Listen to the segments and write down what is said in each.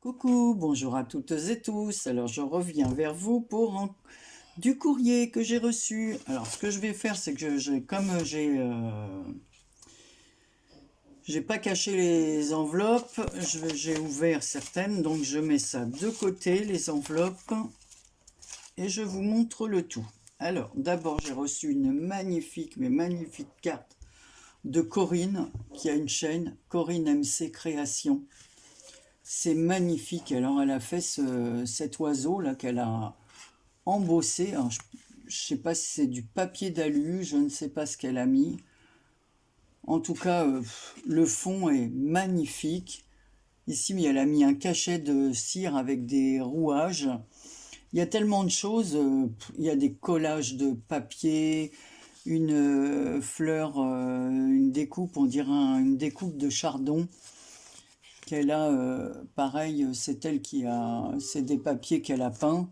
Coucou, bonjour à toutes et tous. Alors je reviens vers vous pour du courrier que j'ai reçu. Alors ce que je vais faire, c'est que comme j'ai pas caché les enveloppes, j'ai ouvert certaines, donc je mets ça de côté, les enveloppes, et je vous montre le tout. Alors d'abord j'ai reçu une magnifique, mais magnifique carte de Corinne, qui a une chaîne, Corinne MC Création. C'est magnifique. Alors, elle a fait cet oiseau là qu'elle a embossé. Alors, je ne sais pas si c'est du papier d'alu, je ne sais pas ce qu'elle a mis. En tout cas, le fond est magnifique. Ici, elle a mis un cachet de cire avec des rouages. Il y a tellement de choses. Il y a des collages de papier, une fleur, une découpe, on dirait une découpe de chardon qu'elle a, pareil, c'est elle qui a, c'est des papiers qu'elle a peints.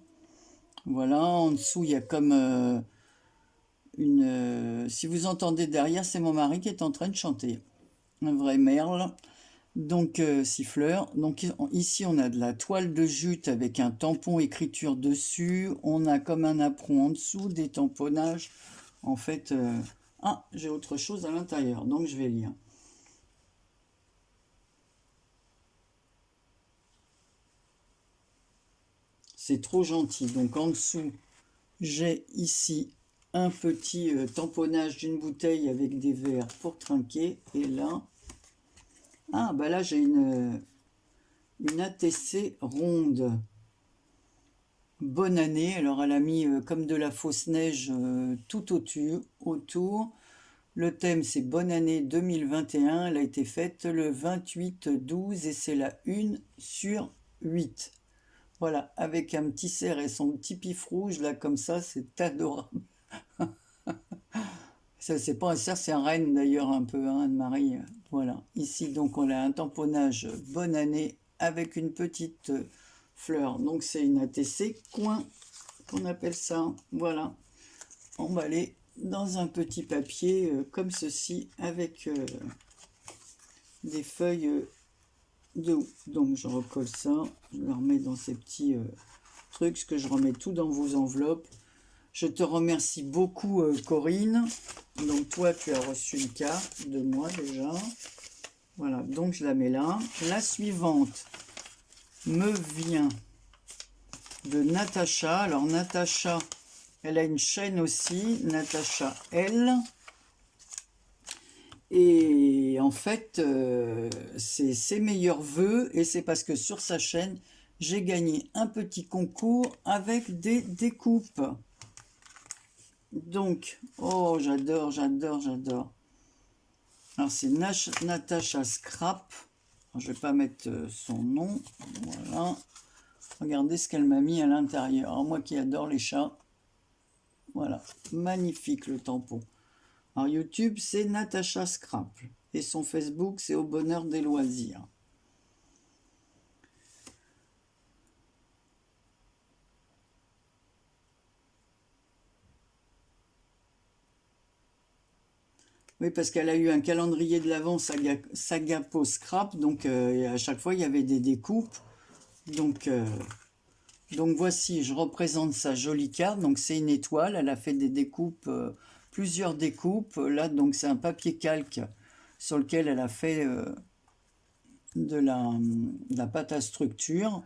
Voilà, en dessous, il y a comme si vous entendez derrière, c'est mon mari qui est en train de chanter. Un vrai merle. Donc, siffleur. Donc, ici, on a de la toile de jute avec un tampon écriture dessus. On a comme un apron en dessous, des tamponnages. En fait, ah, j'ai autre chose à l'intérieur, donc je vais lire. C'est trop gentil. Donc en dessous, j'ai ici un petit tamponnage d'une bouteille avec des verres pour trinquer. Et là, ah bah là j'ai une ATC ronde. Bonne année. Alors elle a mis comme de la fausse neige tout autour. Le thème c'est Bonne année 2021. Elle a été faite le 28-12 et c'est la 1/8. Voilà, avec un petit cerf et son petit pif rouge, là, comme ça, c'est adorable. Ça, c'est pas un cerf, c'est un renne, d'ailleurs, un peu, hein, Anne-Marie. Voilà. Ici, donc, on a un tamponnage Bonne année avec une petite fleur. Donc, c'est une ATC coin, qu'on appelle ça. Voilà. Emballé dans un petit papier comme ceci, avec des feuilles de... Donc, je recolle ça. Je le remets dans ces petits... trucs, ce que je remets tout dans vos enveloppes. Je te remercie beaucoup Corinne. Donc toi tu as reçu une carte de moi déjà. Voilà, donc je la mets là. La suivante me vient de Natacha. Alors Natacha, elle a une chaîne aussi, Natacha L. Et en fait, c'est ses meilleurs vœux et c'est parce que sur sa chaîne, j'ai gagné un petit concours avec des découpes. Donc, oh, j'adore, j'adore, j'adore. Alors, c'est Natacha Scrap. Alors, je ne vais pas mettre son nom. Voilà. Regardez ce qu'elle m'a mis à l'intérieur. Alors, moi qui adore les chats. Voilà. Magnifique le tampon. Alors, YouTube, c'est Natacha Scrap. Et son Facebook, c'est Au Bonheur des Loisirs. Oui, parce qu'elle a eu un calendrier de l'Avent Sagapo Scrap, donc à chaque fois il y avait des découpes. Donc voici, je représente sa jolie carte. Donc c'est une étoile, elle a fait des découpes, plusieurs découpes. Là, donc c'est un papier calque sur lequel elle a fait de la pâte à structure.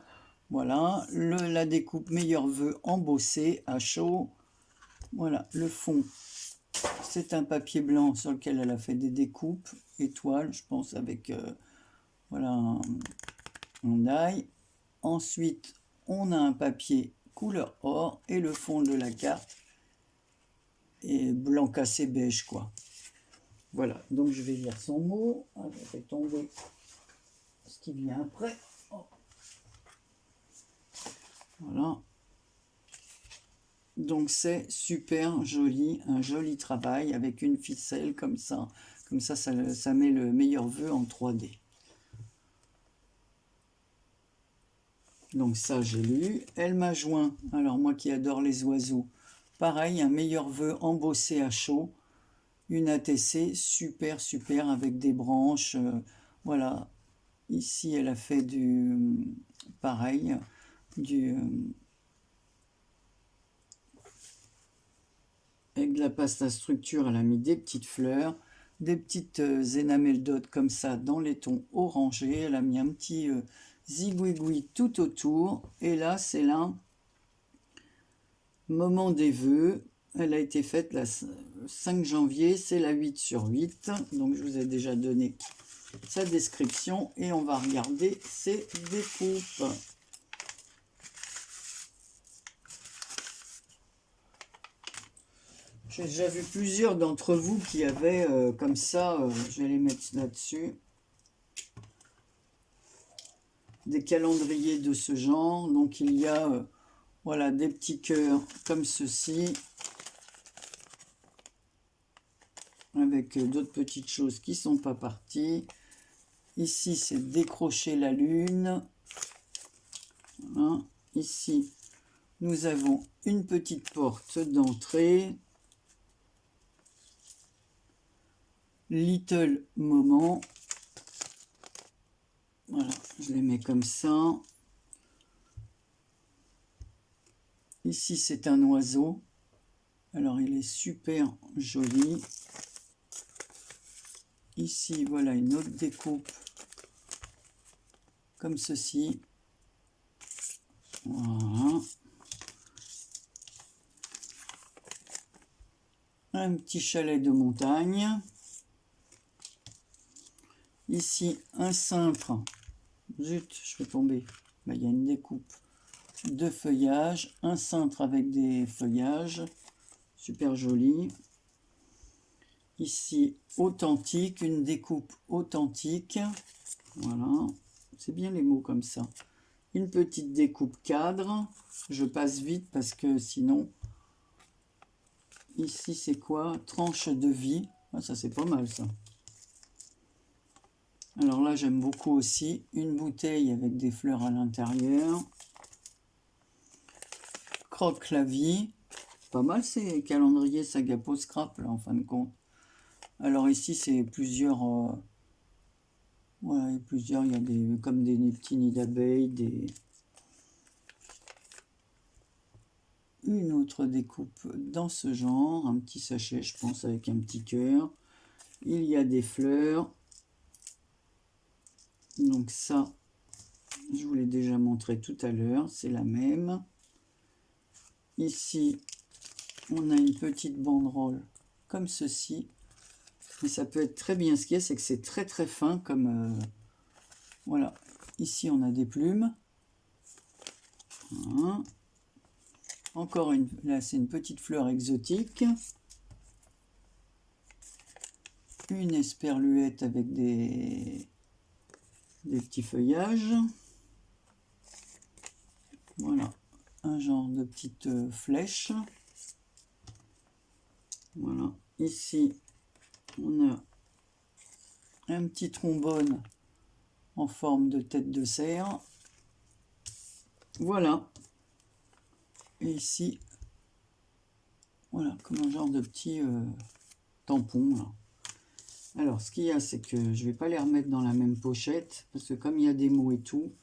Voilà, la découpe meilleur vœu embossé à chaud. Voilà, le fond. C'est un papier blanc sur lequel elle a fait des découpes, étoiles, je pense, avec voilà, un die. Ensuite, on a un papier couleur or et le fond de la carte est blanc cassé beige, quoi. Voilà, donc je vais lire son mot. Je vais tomber ce qui vient après. Oh. Voilà. Donc c'est super joli, un joli travail avec une ficelle comme ça. Comme ça met le meilleur vœu en 3D. Donc ça, j'ai lu. Elle m'a joint, alors moi qui adore les oiseaux, pareil, un meilleur vœu embossé à chaud. une ATC super super avec des branches. Voilà, ici elle a fait du pareil, du avec de la pâte à structure. Elle a mis des petites fleurs, des petites énamel dot comme ça dans les tons orangés. Elle a mis un petit zigouigoui tout autour. Et là, c'est là moment des vœux. Elle a été faite le 5 janvier, c'est la 8/8. Donc je vous ai déjà donné sa description et on va regarder ses découpes. J'ai déjà vu plusieurs d'entre vous qui avaient comme ça, je vais les mettre là-dessus, des calendriers de ce genre. Donc il y a voilà, des petits cœurs comme ceci, avec d'autres petites choses qui ne sont pas parties. Ici, c'est décrocher la lune. Hein. Ici, nous avons une petite porte d'entrée. Little moment. Voilà, je les mets comme ça. Ici, c'est un oiseau. Alors, il est super joli. Ici, voilà une autre découpe comme ceci. Voilà. Un petit chalet de montagne. Ici, un cintre. Zut, je fais tomber. Ben, il y a une découpe de feuillage. Un cintre avec des feuillages. Super joli. Ici, authentique. Une découpe authentique. Voilà. C'est bien les mots comme ça. Une petite découpe cadre. Je passe vite parce que sinon... Ici, c'est quoi? Tranche de vie. Ah, ça, c'est pas mal, ça. Alors là, j'aime beaucoup aussi. Une bouteille avec des fleurs à l'intérieur. Croque la vie. Pas mal, ces calendriers Sagapo Scrap, là, en fin de compte. Alors ici, c'est plusieurs... voilà, plusieurs. Il y a des, comme des petits nids d'abeilles, des... Une autre découpe dans ce genre. Un petit sachet, je pense, avec un petit cœur. Il y a des fleurs. Donc ça, je vous l'ai déjà montré tout à l'heure, c'est la même. Ici, on a une petite banderole comme ceci. Mais ça peut être très bien. Ce qu'il y a, c'est que c'est très très fin comme... voilà. Ici, on a des plumes. Voilà. Encore une... Là, c'est une petite fleur exotique. Une esperluette avec des petits feuillages. Voilà, un genre de petite flèche. Voilà, ici on a un petit trombone en forme de tête de cerf. Voilà, et ici, voilà, comme un genre de petit tampon là. Alors, ce qu'il y a, c'est que je vais pas les remettre dans la même pochette, parce que comme il y a des mots et tout,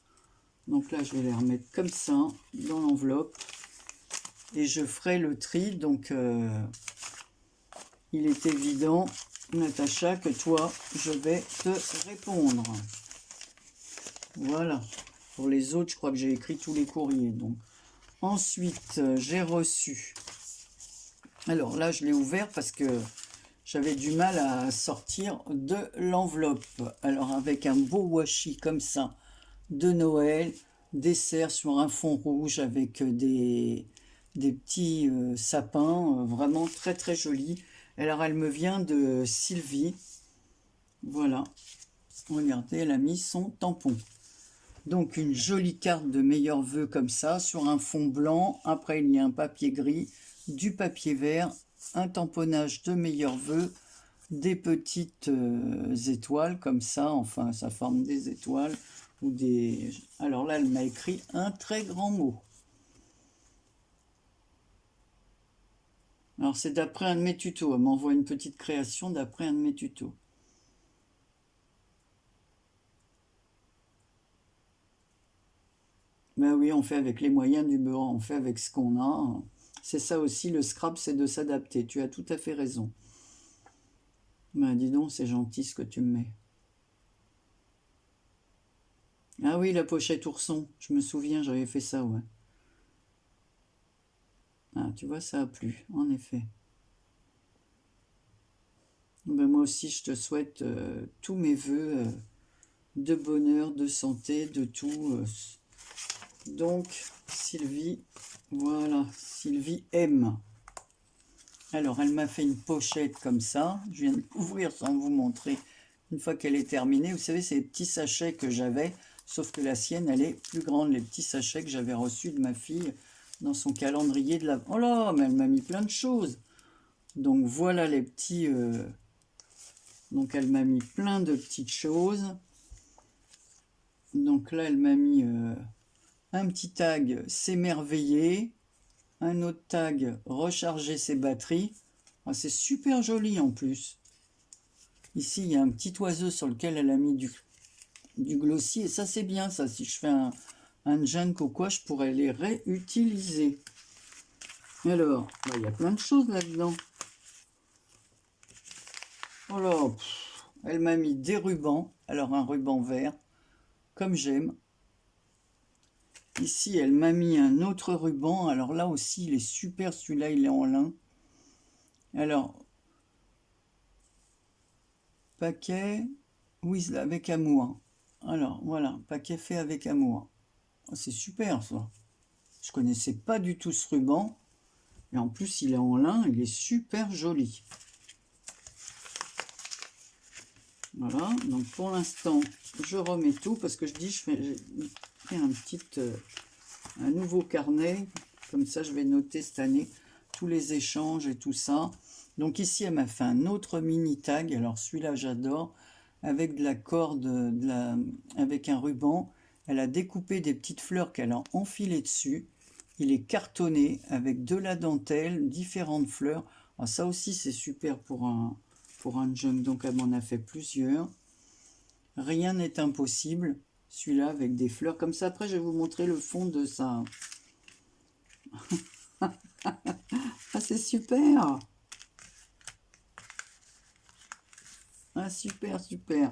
donc là, je vais les remettre comme ça, dans l'enveloppe, et je ferai le tri. Donc, il est évident, Natacha, que toi, je vais te répondre. Voilà. Pour les autres, je crois que j'ai écrit tous les courriers. Donc, ensuite, j'ai reçu... Alors là, je l'ai ouvert parce que j'avais du mal à sortir de l'enveloppe. Alors avec un beau washi comme ça de Noël, dessert sur un fond rouge avec des petits sapins, vraiment très très joli. Alors elle me vient de Sylvie. Voilà. Regardez, elle a mis son tampon. Donc une jolie carte de meilleurs vœux comme ça sur un fond blanc. Après il y a un papier gris, du papier vert, un tamponnage de meilleurs vœux, des petites étoiles comme ça, enfin ça forme des étoiles ou des... Alors là elle m'a écrit un très grand mot. Alors, c'est d'après un de mes tutos. Elle m'envoie une petite création d'après un de mes tutos. Ben oui, on fait avec les moyens du bord, on fait avec ce qu'on a. C'est ça aussi, le scrap, c'est de s'adapter. Tu as tout à fait raison. Ben dis donc, c'est gentil ce que tu me mets. Ah oui, la pochette ourson. Je me souviens, j'avais fait ça, ouais. Ah, tu vois, ça a plu, en effet. Ben moi aussi, je te souhaite tous mes voeux de bonheur, de santé, de tout. Donc, Sylvie, voilà, Sylvie aime. Alors, elle m'a fait une pochette comme ça. Je viens de l'ouvrir sans vous montrer. Une fois qu'elle est terminée, vous savez, c'est les petits sachets que j'avais, sauf que la sienne, elle est plus grande. Les petits sachets que j'avais reçus de ma fille dans son calendrier de la... Oh là, mais elle m'a mis plein de choses. Donc, voilà les petits... Donc, elle m'a mis plein de petites choses. Donc là, elle m'a mis un petit tag « S'émerveiller ». Un autre tag, recharger ses batteries. Ah, c'est super joli en plus. Ici, il y a un petit oiseau sur lequel elle a mis du glossy. Et ça, c'est bien ça. Si je fais un junk ou quoi, je pourrais les réutiliser. Alors, bah, il y a plein de choses là-dedans. Oh là, elle m'a mis des rubans. Alors, un ruban vert, comme j'aime. Ici, elle m'a mis un autre ruban. Alors là aussi, il est super. Celui-là, il est en lin. Alors, paquet, oui, avec amour. Alors, voilà, paquet fait avec amour. Oh, c'est super, ça. Je connaissais pas du tout ce ruban. Et en plus, il est en lin. Il est super joli. Voilà, donc pour l'instant, je remets tout. Parce que je dis, j'ai fait un nouveau carnet. Comme ça, je vais noter cette année tous les échanges et tout ça. Donc ici, elle m'a fait un autre mini tag. Alors celui-là, j'adore. Avec de la corde, avec un ruban. Elle a découpé des petites fleurs qu'elle a enfilées dessus. Il est cartonné avec de la dentelle, différentes fleurs. Alors ça aussi, c'est super pour un junk. Donc elle m'en a fait plusieurs. Rien n'est impossible. Celui-là avec des fleurs comme ça. Après, je vais vous montrer le fond de ça. Ah, c'est super! Ah, super, super.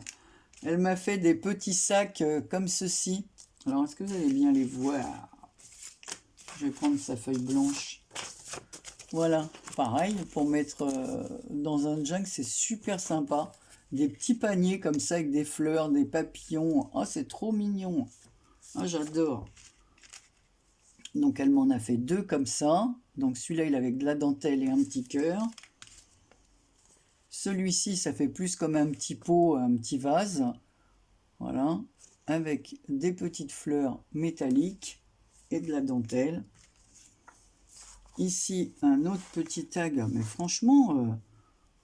Elle m'a fait des petits sacs comme ceci. Alors, est-ce que vous allez bien les voir? Je vais prendre sa feuille blanche. Voilà, pareil, pour mettre dans un junk, c'est super sympa. Des petits paniers comme ça avec des fleurs, des papillons. Oh, c'est trop mignon. Ah, j'adore. Donc, elle m'en a fait deux comme ça. Donc, celui-là, il est avec de la dentelle et un petit cœur. Celui-ci, ça fait plus comme un petit pot, un petit vase. Voilà, avec des petites fleurs métalliques et de la dentelle. Ici, un autre petit tag, mais franchement,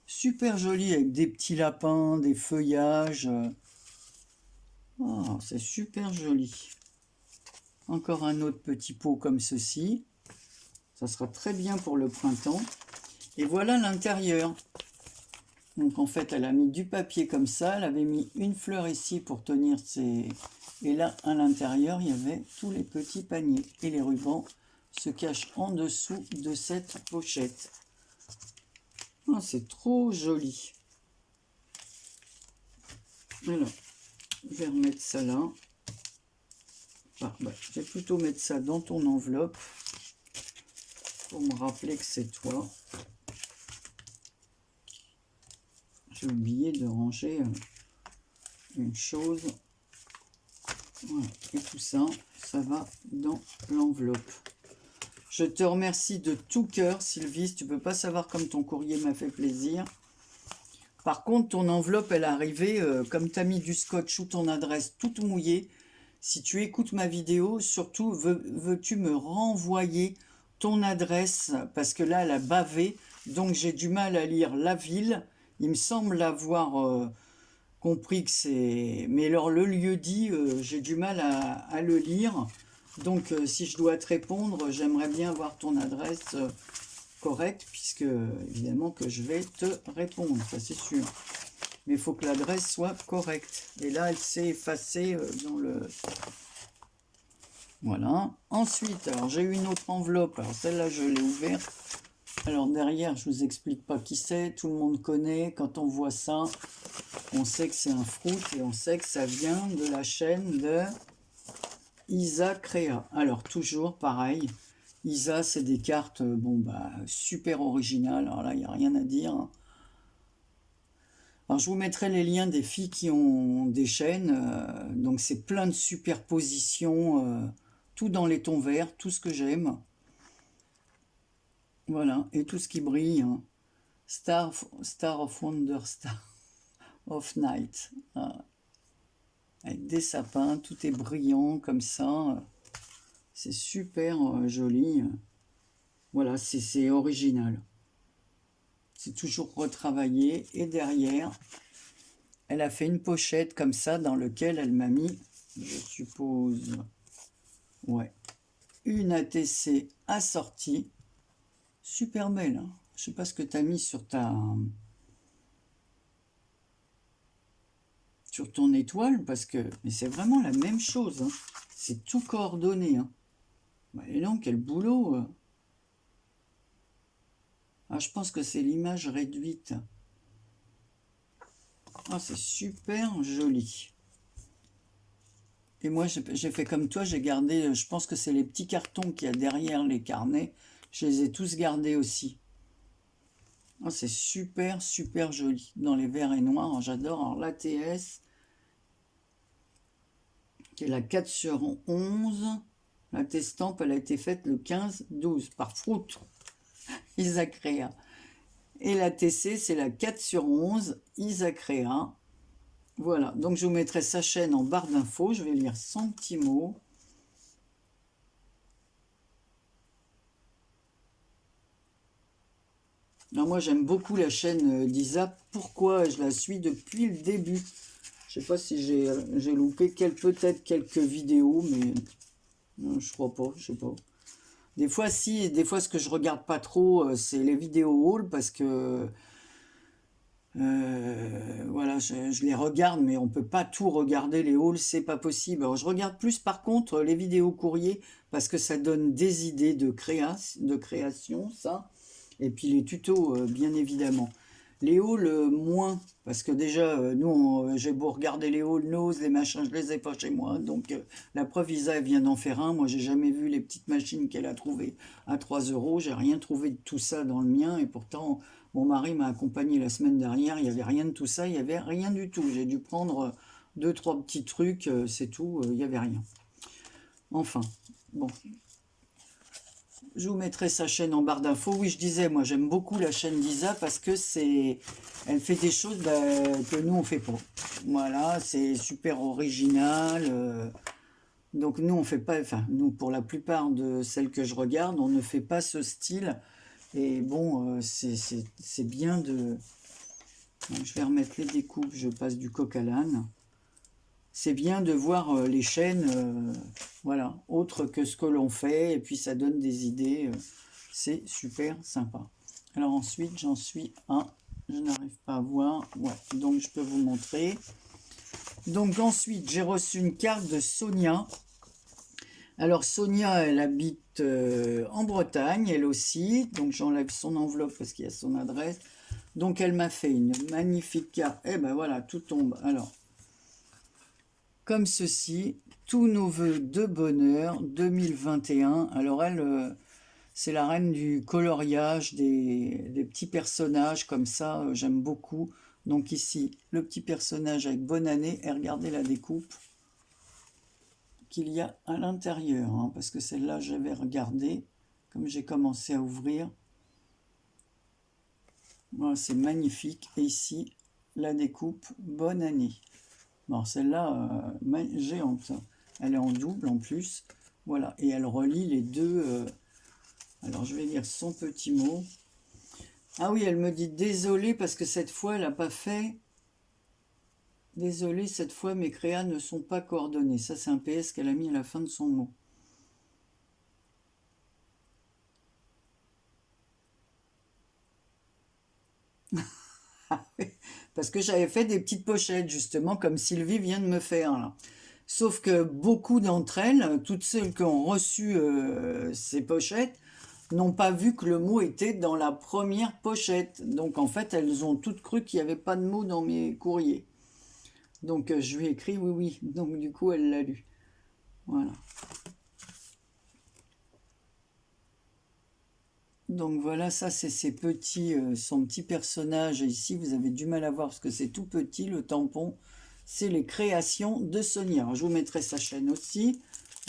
super joli, avec des petits lapins, des feuillages. Oh, c'est super joli. Encore un autre petit pot comme ceci. Ça sera très bien pour le printemps. Et voilà l'intérieur. Donc en fait, elle a mis du papier comme ça. Elle avait mis une fleur ici pour tenir ses... Et là, à l'intérieur, il y avait tous les petits paniers. Et les rubans se cachent en dessous de cette pochette. Oh, c'est trop joli. Alors, je vais remettre ça là. Ah, bah, je vais plutôt mettre ça dans ton enveloppe pour me rappeler que c'est toi. J'ai oublié de ranger une chose. Voilà. Et tout ça, ça va dans l'enveloppe. Je te remercie de tout cœur, Sylvie. Tu peux pas savoir comme ton courrier m'a fait plaisir. Par contre, ton enveloppe, elle est arrivée, comme tu as mis du scotch ou ton adresse toute mouillée. Si tu écoutes ma vidéo, surtout, veux-tu me renvoyer ton adresse? Parce que là, elle a bavé, donc j'ai du mal à lire la ville. Il me semble avoir compris que c'est... Mais alors, le lieu dit, j'ai du mal à le lire. Donc, si je dois te répondre, j'aimerais bien avoir ton adresse correct, puisque évidemment que je vais te répondre, ça c'est sûr. Mais il faut que l'adresse soit correcte. Et là, elle s'est effacée dans le... Voilà. Ensuite, alors j'ai eu une autre enveloppe. Alors celle-là, je l'ai ouverte. Alors derrière, je vous explique pas qui c'est. Tout le monde connaît. Quand on voit ça, on sait que c'est un fruit et on sait que ça vient de la chaîne de Isa Crea. Alors toujours pareil. Isa, c'est des cartes, bon bah super originales. Alors là, il n'y a rien à dire. Alors je vous mettrai les liens des filles qui ont des chaînes. Donc c'est plein de superpositions, tout dans les tons verts, tout ce que j'aime. Voilà, et tout ce qui brille. Hein. Star of Wonder, Star of Night. Ah. Avec des sapins, tout est brillant comme ça. C'est super joli. Voilà, c'est original. C'est toujours retravaillé. Et derrière, elle a fait une pochette comme ça dans laquelle elle m'a mis, je suppose, ouais, une ATC assortie. Super belle. Hein. Je sais pas ce que tu as mis sur ton étoile, parce que mais c'est vraiment la même chose. Hein. C'est tout coordonné. Hein. Bah, et donc, quel boulot. Ah, je pense que c'est l'image réduite. Ah, c'est super joli. Et moi, j'ai fait comme toi, j'ai gardé, je pense que c'est les petits cartons qu'il y a derrière les carnets. Je les ai tous gardés aussi. Ah, c'est super, super joli. Dans les verts et noirs, j'adore. Alors, l'ATS, qui est la 4/11. La testampe, elle a été faite le 15/12 par Fruit, Isa Crea. Et la TC, c'est la 4/11, Isa Crea. Voilà, donc je vous mettrai sa chaîne en barre d'infos. Je vais lire son petit mot. Alors moi, j'aime beaucoup la chaîne d'Isa. Pourquoi? Je la suis depuis le début. Je sais pas si j'ai loupé peut-être quelques vidéos, mais non, je crois pas, je sais pas. Des fois, si, des fois, ce que je regarde pas trop, c'est les vidéos haul, parce que voilà, je les regarde, mais on peut pas tout regarder, les hauls, c'est pas possible. Alors, je regarde plus, par contre, les vidéos courriers, parce que ça donne des idées de création, ça. Et puis les tutos, bien évidemment. Les hauls, moins, parce que déjà, nous, j'ai beau regarder les hauls, Nose, les machins, je les ai pas chez moi. Donc, la preuve, Isa vient d'en faire un. Moi, j'ai jamais vu les petites machines qu'elle a trouvées à 3 €. J'ai rien trouvé de tout ça dans le mien. Et pourtant, mon mari m'a accompagné la semaine dernière. Il n'y avait rien de tout ça. Il n'y avait rien du tout. J'ai dû prendre 2, 3 petits trucs. C'est tout. Il n'y avait rien. Enfin, bon. Je vous mettrai sa chaîne en barre d'infos. Oui, je disais, moi j'aime beaucoup la chaîne d'Isa parce que elle fait des choses que nous on fait pas. Voilà, c'est super original. Donc nous on fait pas, enfin nous pour la plupart de celles que je regarde, on ne fait pas ce style. Et bon, c'est bien de. Je vais remettre les découpes. Je passe du coq à l'âne. C'est bien de voir les chaînes, voilà, autres que ce que l'on fait, et puis ça donne des idées, c'est super sympa. Alors ensuite, j'en suis à, je n'arrive pas à voir, ouais, donc je peux vous montrer. Donc ensuite, j'ai reçu une carte de Sonia. Alors Sonia, elle habite en Bretagne, elle aussi, donc j'enlève son enveloppe parce qu'il y a son adresse. Donc elle m'a fait une magnifique carte, et ben voilà, tout tombe. Alors, comme ceci, tous nos voeux de bonheur 2021. Alors elle, c'est la reine du coloriage, des petits personnages comme ça, j'aime beaucoup. Donc ici, le petit personnage avec bonne année, et regardez la découpe qu'il y a à l'intérieur, hein, parce que celle-là, j'avais regardé, comme j'ai commencé à ouvrir. Voilà, c'est magnifique. Et ici, la découpe, bonne année. Bon, celle-là, géante. Elle est en double en plus. Voilà, et elle relie les deux. Alors, je vais lire son petit mot. Ah oui, elle me dit désolé parce que cette fois, elle n'a pas fait. Désolé, cette fois, mes créas ne sont pas coordonnés. Ça, c'est un PS qu'elle a mis à la fin de son mot. Parce que j'avais fait des petites pochettes, justement, comme Sylvie vient de me faire, là. Sauf que beaucoup d'entre elles, toutes celles qui ont reçu ces pochettes, n'ont pas vu que le mot était dans la première pochette. Donc, en fait, elles ont toutes cru qu'il n'y avait pas de mot dans mes courriers. Donc, je lui ai écrit oui, oui. Donc, du coup, elle l'a lu. Voilà. Donc voilà, ça c'est ses petits, son petit personnage. Et ici, vous avez du mal à voir parce que c'est tout petit, le tampon. C'est les créations de Sonia. Alors, je vous mettrai sa chaîne aussi.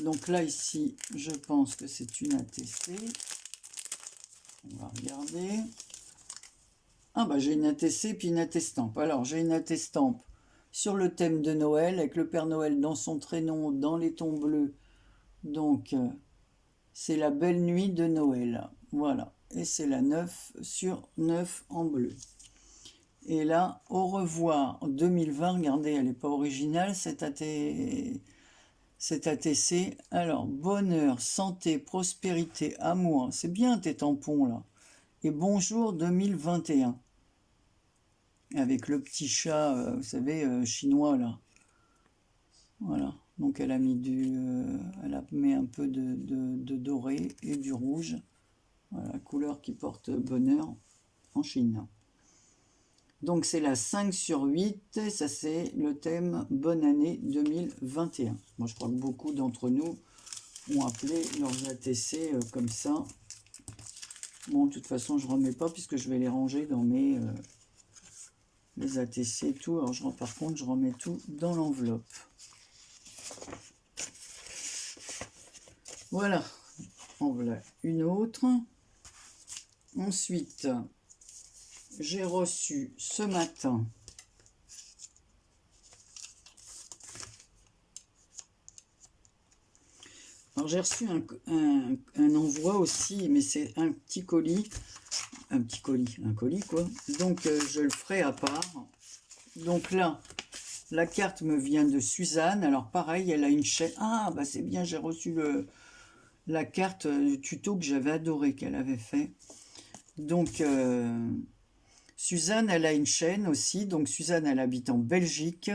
Donc là, ici, je pense que c'est une ATC. On va regarder. Ah bah j'ai une ATC puis une attestampe. Alors, j'ai une attestampe sur le thème de Noël, avec le Père Noël dans son traîneau, dans les tons bleus. Donc, c'est la belle nuit de Noël. Voilà. Et c'est la 9 sur 9 en bleu. Et là, au revoir 2020. Regardez, elle n'est pas originale, cette ATC. Alors, bonheur, santé, prospérité, amour. C'est bien tes tampons, là. Et bonjour 2021. Avec le petit chat, vous savez, chinois, là. Voilà. Donc, elle a mis elle a mis un peu de doré et du rouge. Voilà, couleur qui porte bonheur en Chine. Donc c'est la 5 sur 8, et ça c'est le thème Bonne année 2021. Moi je crois que beaucoup d'entre nous ont appelé leurs ATC comme ça. Bon, de toute façon je ne remets pas puisque je vais les ranger dans mes les ATC et tout. Alors par contre je remets tout dans l'enveloppe. Voilà, en voilà une autre. Ensuite, j'ai reçu ce matin alors j'ai reçu un envoi aussi, mais c'est un petit colis, un colis quoi. Donc je le ferai à part. Donc là, la carte me vient de Suzanne. Alors pareil, elle a une chaîne. Ah bah c'est bien, j'ai reçu la carte du tuto que j'avais adoré qu'elle avait fait. Donc Suzanne, elle a une chaîne aussi. Donc Suzanne, elle habite en Belgique.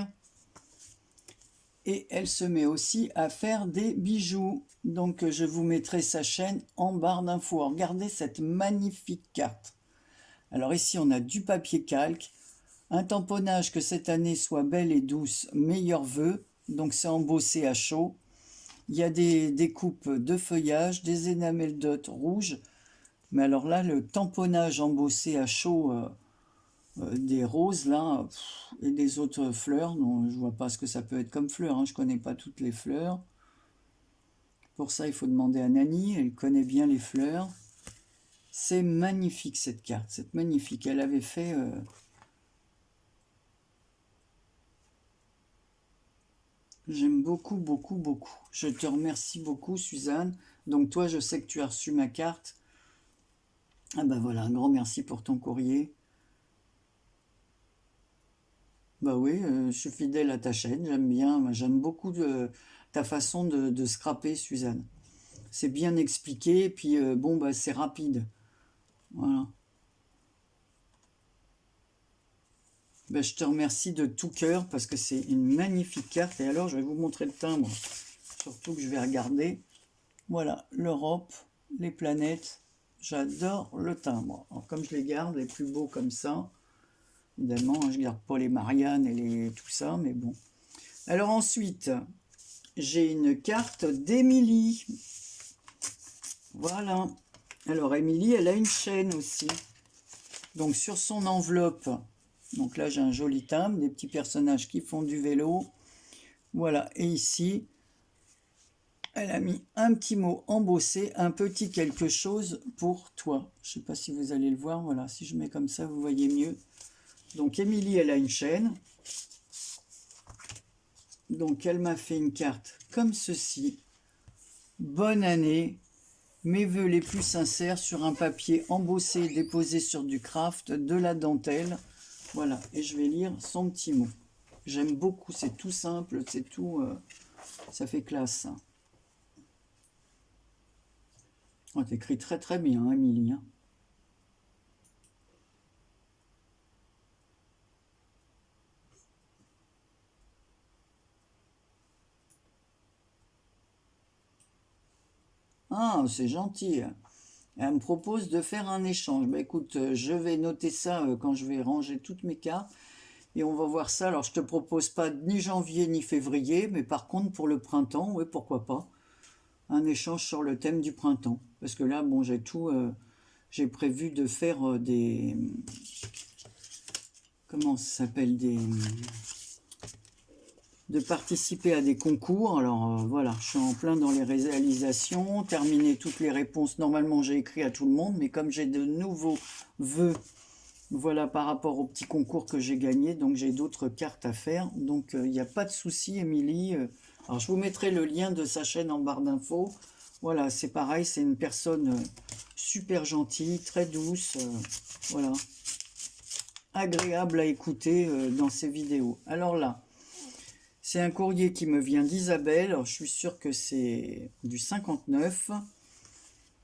Et elle se met aussi à faire des bijoux. Donc je vous mettrai sa chaîne en barre d'infos. Regardez cette magnifique carte. Alors ici on a du papier calque, un tamponnage que cette année soit belle et douce, meilleurs vœux. Donc c'est embossé à chaud. Il y a des découpes de feuillage, des énamels dot rouges. Mais alors là, le tamponnage embossé à chaud des roses là et des autres fleurs. Non, je vois pas ce que ça peut être comme fleurs. Hein. Je connais pas toutes les fleurs. Pour ça, il faut demander à Nani. Elle connaît bien les fleurs. C'est magnifique cette carte. C'est magnifique. Elle avait fait. J'aime beaucoup, beaucoup, beaucoup. Je te remercie beaucoup, Suzanne. Donc toi, je sais que tu as reçu ma carte. Ah ben voilà, un grand merci pour ton courrier. Bah oui, je suis fidèle à ta chaîne, j'aime bien, j'aime beaucoup ta façon de scraper, Suzanne. C'est bien expliqué, et puis bon, bah c'est rapide. Voilà. Bah, je te remercie de tout cœur parce que c'est une magnifique carte. Et alors, je vais vous montrer le timbre, surtout que je vais regarder. Voilà, l'Europe, les planètes. J'adore le timbre. Alors, comme je les garde, les plus beaux comme ça, évidemment, hein, je garde pas les Marianne et tout ça, mais bon. Alors ensuite, j'ai une carte d'Émilie. Voilà. Alors Émilie, elle a une chaîne aussi. Donc sur son enveloppe, donc là j'ai un joli timbre, des petits personnages qui font du vélo. Voilà. Et ici, elle a mis un petit mot embossé, un petit quelque chose pour toi. Je ne sais pas si vous allez le voir. Voilà. Si je mets comme ça, vous voyez mieux. Donc Émilie, elle a une chaîne. Donc elle m'a fait une carte comme ceci. Bonne année. Mes vœux les plus sincères sur un papier embossé et déposé sur du craft, de la dentelle. Voilà, et je vais lire son petit mot. J'aime beaucoup, c'est tout simple, c'est tout... ça fait classe. Oh, t'écris très très bien, hein, Émilie. Hein. Ah, c'est gentil. Elle me propose de faire un échange. Bah écoute, je vais noter ça quand je vais ranger toutes mes cartes. Et on va voir ça. Alors, je te propose pas ni janvier ni février, mais par contre, pour le printemps, oui, pourquoi pas. Un échange sur le thème du printemps. Parce que là, bon, j'ai tout... j'ai prévu de faire des... Comment ça s'appelle de participer à des concours. Alors voilà, je suis en plein dans les réalisations, terminer toutes les réponses. Normalement, j'ai écrit à tout le monde, mais comme j'ai de nouveaux vœux, voilà, par rapport au petit concours que j'ai gagné, donc j'ai d'autres cartes à faire. Donc il n'y a pas de souci, Émilie. Alors je vous mettrai le lien de sa chaîne en barre d'infos. Voilà, c'est pareil, c'est une personne super gentille, très douce, voilà, agréable à écouter dans ses vidéos. Alors là, c'est un courrier qui me vient d'Isabelle. Je suis sûr que c'est du 59.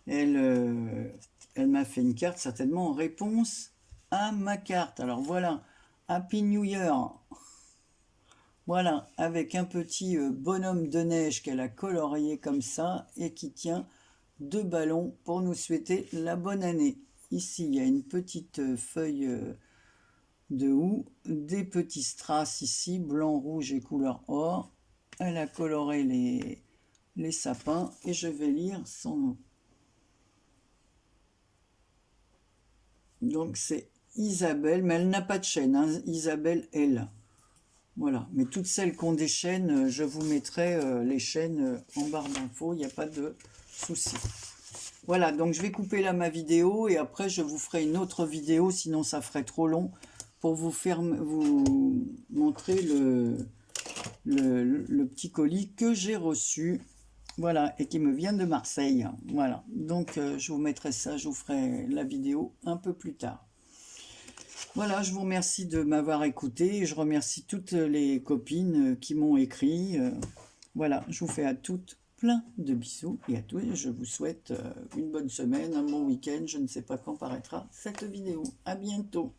Elle m'a fait une carte certainement en réponse à ma carte. Alors voilà, Happy New Year. Voilà, avec un petit bonhomme de neige qu'elle a colorié comme ça et qui tient 2 ballons pour nous souhaiter la bonne année. Ici, il y a une petite feuille de houx, des petits strass ici, blanc, rouge et couleur or. Elle a coloré les sapins et je vais lire son nom. Donc c'est Isabelle, mais elle n'a pas de chaîne, hein. Isabelle L. Voilà, mais toutes celles qui ont des chaînes, je vous mettrai les chaînes en barre d'infos, il n'y a pas de souci. Voilà, donc je vais couper là ma vidéo et après je vous ferai une autre vidéo, sinon ça ferait trop long, pour vous montrer le petit colis que j'ai reçu. Voilà, et qui me vient de Marseille. Voilà, donc je vous mettrai ça, je vous ferai la vidéo un peu plus tard. Voilà, je vous remercie de m'avoir écouté. Et je remercie toutes les copines qui m'ont écrit. Voilà, je vous fais à toutes plein de bisous et à tous, je vous souhaite une bonne semaine, un bon week-end. Je ne sais pas quand paraîtra cette vidéo. À bientôt.